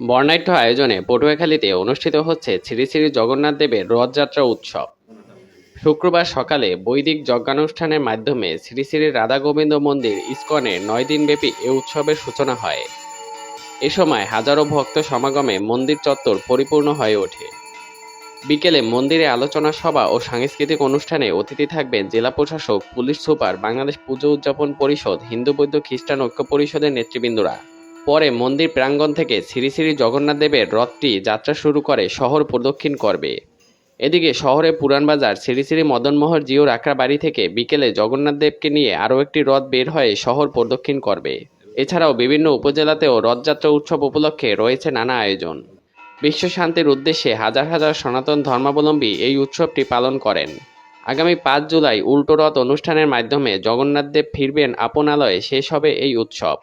বর্ণাঢ্য আয়োজনে পটুয়াখালীতে অনুষ্ঠিত হচ্ছে শ্রী শ্রী জগন্নাথ দেবের রথযাত্রা উৎসব। শুক্রবার সকালে বৈদিক যজ্ঞানুষ্ঠানের মাধ্যমে শ্রী শ্রী রাধা গোবিন্দ মন্দির ইস্কনে 9 দিনব্যাপী এ উৎসবের সূচনা হয়। এ সময় হাজারো ভক্ত সমাগমে মন্দির চত্বর পরিপূর্ণ হয়ে ওঠে। বিকেলে মন্দিরে আলোচনা সভা ও সাংস্কৃতিক অনুষ্ঠানে অতিথি থাকবেন জেলা প্রশাসক, পুলিশ সুপার, বাংলাদেশ পুজো উদযাপন পরিষদ, হিন্দু বৌদ্ধ খ্রিস্টান ঐক্য পরিষদের নেতৃবৃন্দরা। পরে মন্দির প্রাঙ্গণ থেকে শ্রী শ্রী জগন্নাথ দেবের রথটি যাত্রা শুরু করে শহর প্রদক্ষিণ করবে। এদিকে শহরে পুরানবাজার শ্রী শ্রী মদনমোহন জিও রাখরা বাড়ি থেকে বিকেলে জগন্নাথ দেবকে নিয়ে আরও একটি রথ বের হয়ে শহর প্রদক্ষিণ করবে। এছাড়াও বিভিন্ন উপজেলাতেও রথযাত্রা উৎসব উপলক্ষে রয়েছে নানা আয়োজন। বিশ্ব শান্তির উদ্দেশ্যে হাজার হাজার সনাতন ধর্মাবলম্বী এই উৎসবটি পালন করেন। আগামী 5 জুলাই উল্টো রথ অনুষ্ঠানের মাধ্যমে জগন্নাথ দেব ফিরবেন আপনালয়ে, শেষ হবে এই উৎসব।